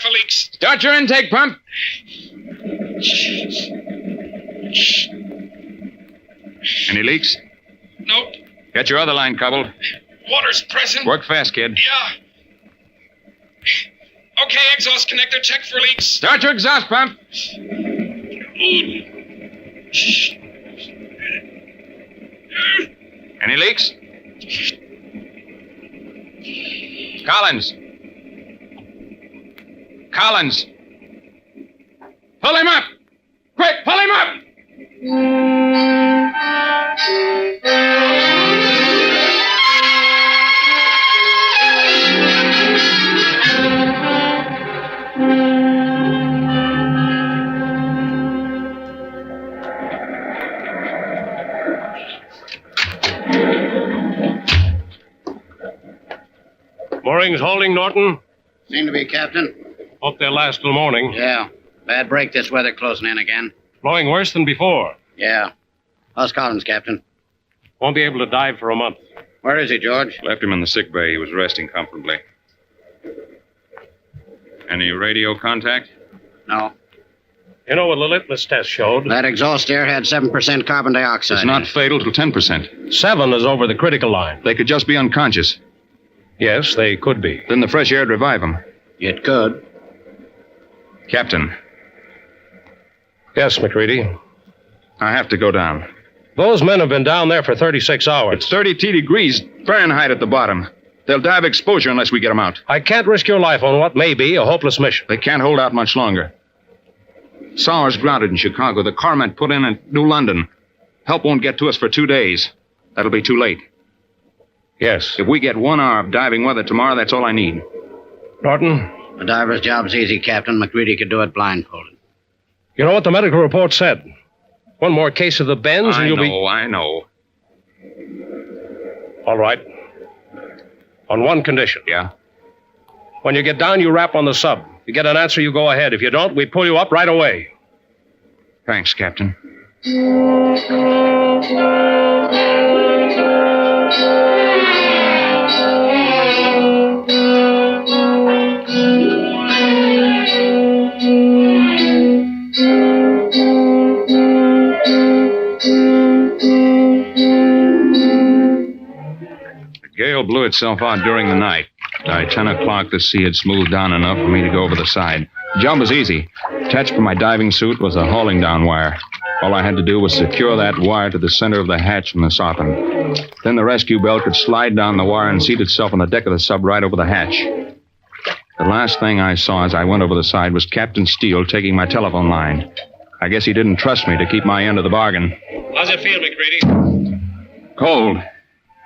for leaks. Start your intake pump. Any leaks? Nope. Got your other line coupled. Water's pressing. Work fast, kid. Yeah. Okay, exhaust connector, check for leaks. Start your exhaust pump. Any leaks? Collins. Collins. Pull him up. Quick, pull him up. Moorings holding, Norton? Seem to be, Captain. Hope they'll last till morning. Yeah. Bad break this weather closing in again. Blowing worse than before. Yeah. How's Collins, Captain? Won't be able to dive for a month. Where is he, George? Left him in the sick bay. He was resting comfortably. Any radio contact? No. You know what the litmus test showed? That exhaust air had 7% carbon dioxide. It's not fatal till 10%. 7 is over the critical line. They could just be unconscious. Yes, they could be. Then the fresh air'd revive them. It could. Captain, Yes, McCready. I have to go down. Those men have been down there for 36 hours. It's 32 degrees Fahrenheit at the bottom. They'll die of exposure unless we get them out. I can't risk your life on what may be a hopeless mission. They can't hold out much longer. Sauer's grounded in Chicago. The Carmet put in at New London. Help won't get to us for 2 days. That'll be too late. Yes. If we get 1 hour of diving weather tomorrow, that's all I need. Norton, The diver's job's easy, Captain. McCready could do it blindfolded. you know what the medical report said? One more case of the bends and you'll be... I know. All right. On one condition. Yeah? When you get down, you rap on the sub. If you get an answer, you go ahead. If you don't, we pull you up right away. Thanks, Captain. The gale blew itself out during the night. By 10 o'clock, the sea had smoothed down enough for me to go over the side. The job was easy. Attached to my diving suit was a hauling down wire. All I had to do was secure that wire to the center of the hatch from the soffit. Then the rescue belt could slide down the wire and seat itself on the deck of the sub right over the hatch. The last thing I saw as I went over the side was Captain Steele taking my telephone line. I guess he didn't trust me to keep my end of the bargain. How's it feel, McCready? Cold.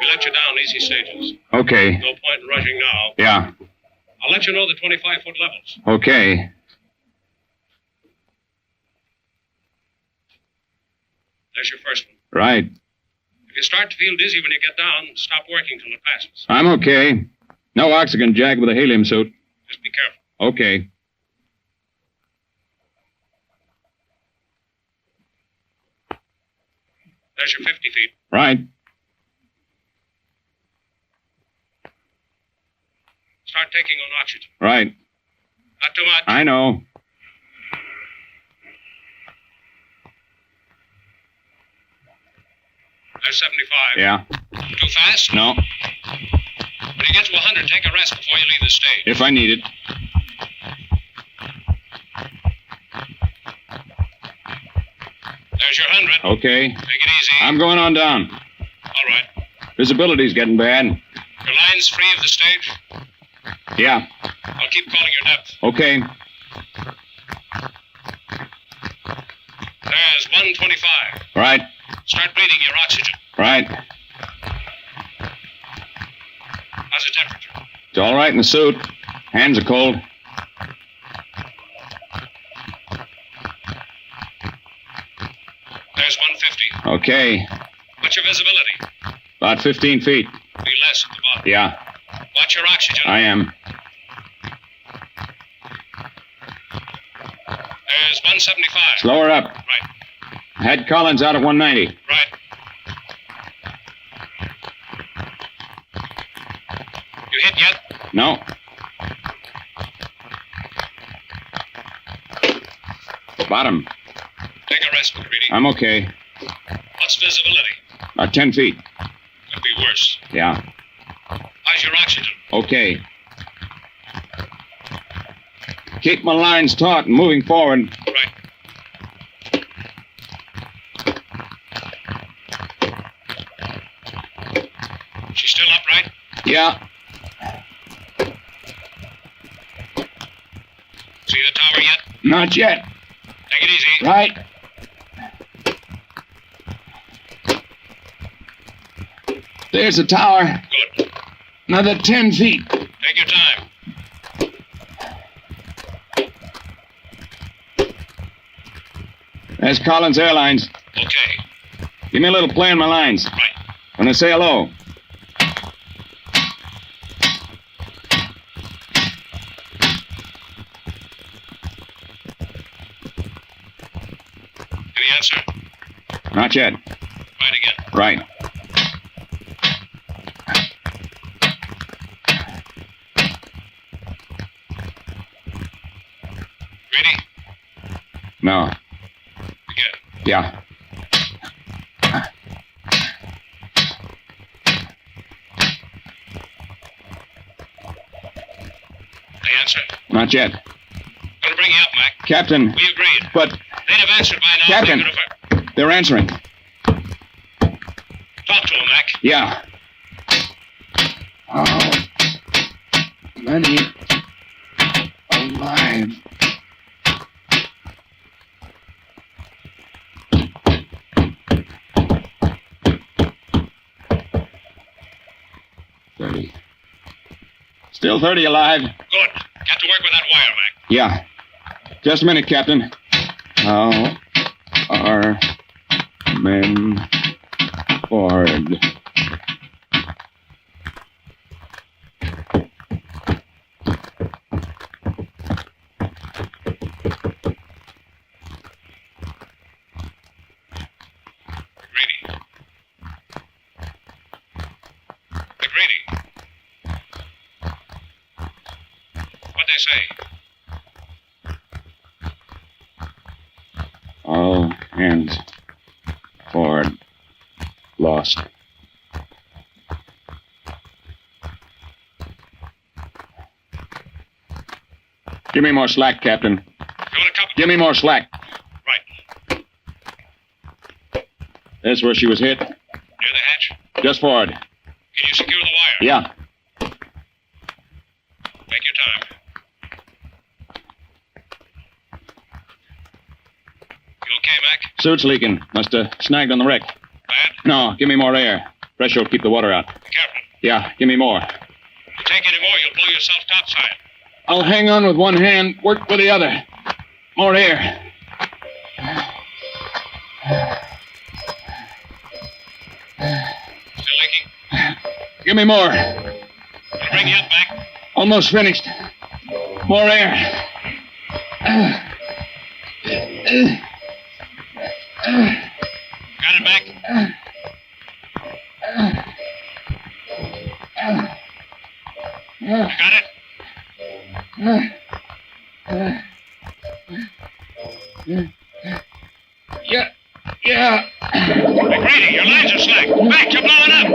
We let you down easy stages. Okay. No point in rushing now. Yeah. I'll let you know the 25-foot levels. Okay. There's your first one. Right. If you start to feel dizzy when you get down, stop working till it passes. I'm okay. No oxygen jack with a helium suit. Just be careful. Okay. There's your 50 feet. Right. Start taking on oxygen. Right. Not too much. I know. There's 75. Yeah. Too fast? No. When you get to 100, take a rest before you leave the stage. If I need it. There's your 100. Okay. Take it easy. I'm going on down. All right. Visibility's getting bad. Your line's free of the stage? Yeah. I'll keep calling your depth. Okay. There's 125. Right. Start bleeding your oxygen. Right. How's the temperature? It's all right in the suit. Hands are cold. There's 150. Okay. What's your visibility? About 15 feet. Be less at the bottom. Yeah. Watch your oxygen. I am. There's 175. Slower up. Right. Had Collins out at 190. Right. You hit yet? No. Bottom. Take a rest, McGreedy. I'm okay. What's visibility? 10 feet. Could be worse. Yeah. How's your oxygen? Okay. Keep my lines taut and moving forward. Right. She's still upright? Yeah. See the tower yet? Not yet. Take it easy. Right. There's the tower. Good. Another 10 feet. Take your time. There's Collins Airlines. Okay. Give me a little play on my lines. Right. When I say hello. Any answer? Not yet. Right again. Right. Ready? No. Again. Yeah. Any answer? Not yet. Gonna bring you up, Mac. Captain. We agreed. But They'd have answered by now. Captain. They could have... they're answering. Talk to him, Mac. Yeah. Oh. Many alive. Still 30 alive. Good. Get to work with that wire, Mac. Yeah. Just a minute, Captain. How are men forward? McGreedy. McGreedy. What'd they say? All hands forward. Lost. Give me more slack, Captain. You want a cup? Give me more slack. Right. That's where she was hit. Near the hatch? Just forward. Can you secure the wire? Yeah. Take your time. You okay, Mac? Suit's leaking. Must have snagged on the wreck. Bad? No, give me more air. Pressure will keep the water out. Be careful. Yeah, give me more. If you take any more, you'll blow yourself topside. I'll hang on with one hand, work with the other. More air. Still leaking? Give me more. I'll bring you up, Mac. Almost finished. More air. Got it, Mac? Got it? Yeah. Yeah. McGreedy, your lines are slack. Mac, you're blowing up.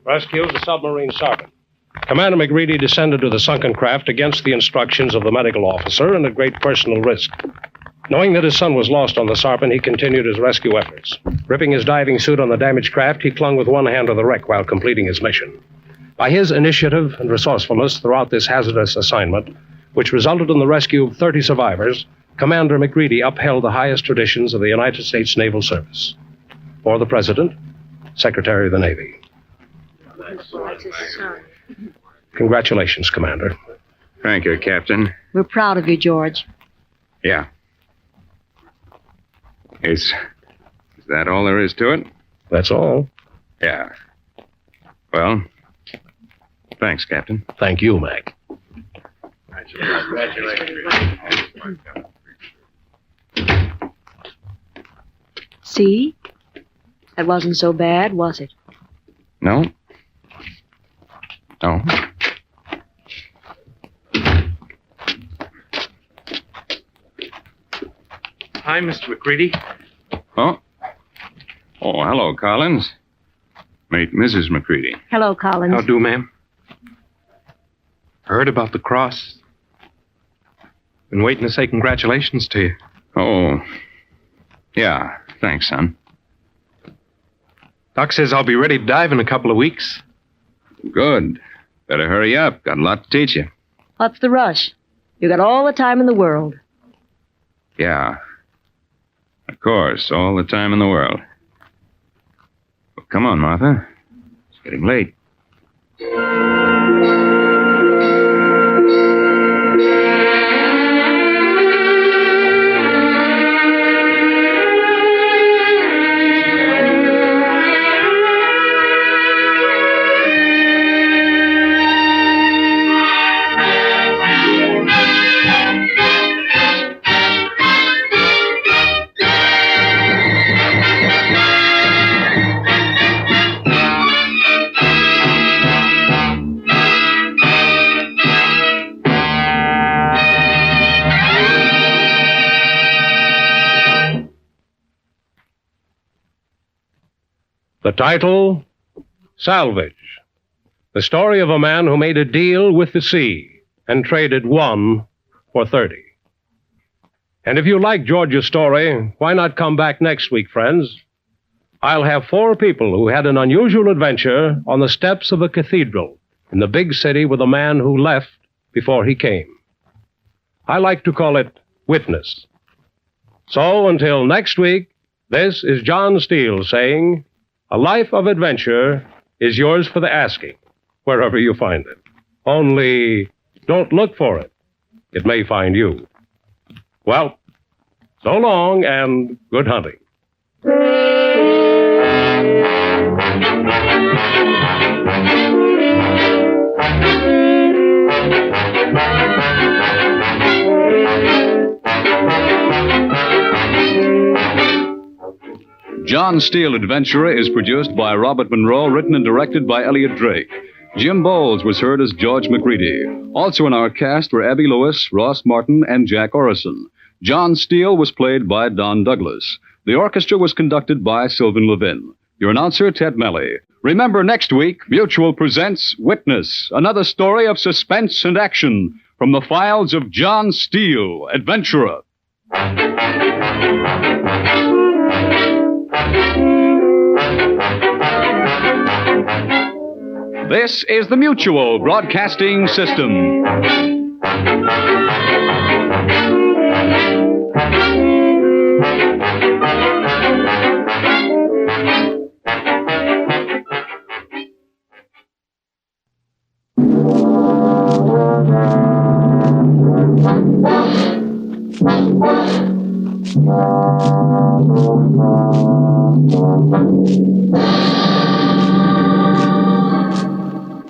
Rescue of the submarine sergeant. Commander McGreedy descended to the sunken craft against the instructions of the medical officer and at great personal risk. Knowing that his son was lost on the Sarpent, he continued his rescue efforts. Ripping his diving suit on the damaged craft, he clung with one hand to the wreck while completing his mission. By his initiative and resourcefulness throughout this hazardous assignment, which resulted in the rescue of 30 survivors, Commander McGreedy upheld the highest traditions of the United States Naval Service. For the President, Secretary of the Navy. Congratulations, Commander. Thank you, Captain. We're proud of you, George. Yeah. It's Is that all there is to it? That's all. Yeah. Well, thanks, Captain. Thank you, Mac. See? That wasn't so bad, was it? No? No. Hi, Mr. McCready. Oh? Oh, hello, Collins. Meet Mrs. McCready. Hello, Collins. How do, ma'am? Heard about the cross. Been waiting to say congratulations to you. Oh. Yeah, thanks, son. Doc says I'll be ready to dive in a couple of weeks. Good. Better hurry up. Got a lot to teach you. What's the rush? You got all the time in the world. Yeah. Of course, all the time in the world. Well, come on, Martha. It's getting late. The title, Salvage. The story of a man who made a deal with the sea and traded 1 for 30. And if you like George's story, why not come back next week, friends? I'll have 4 people who had an unusual adventure on the steps of a cathedral in the big city with a man who left before he came. I like to call it Witness. So until next week, this is John Steele saying, a life of adventure is yours for the asking, wherever you find it. Only don't look for it. It may find you. Well, so long and good hunting. John Steele Adventurer is produced by Robert Monroe, written and directed by Elliot Drake. Jim Bowles was heard as George McCready. Also in our cast were Abby Lewis, Ross Martin, and Jack Orison. John Steele was played by Don Douglas. The orchestra was conducted by Sylvan Levin. Your announcer, Ted Melly. Remember, next week, Mutual presents Witness, another story of suspense and action from the files of John Steele, Adventurer. This is the Mutual Broadcasting System.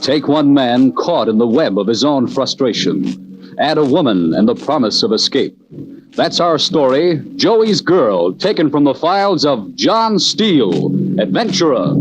Take one man caught in the web of his own frustration. Add a woman and the promise of escape. That's our story, Joey's Girl, taken from the files of John Steele, Adventurer.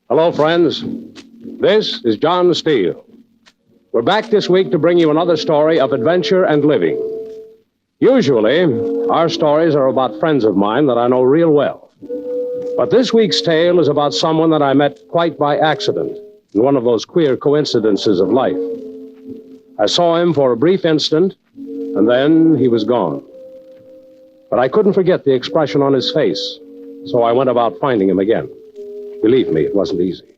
Hello, friends. This is John Steele. We're back this week to bring you another story of adventure and living. Usually, our stories are about friends of mine that I know real well. But this week's tale is about someone that I met quite by accident in one of those queer coincidences of life. I saw him for a brief instant, and then he was gone. But I couldn't forget the expression on his face, so I went about finding him again. Believe me, it wasn't easy.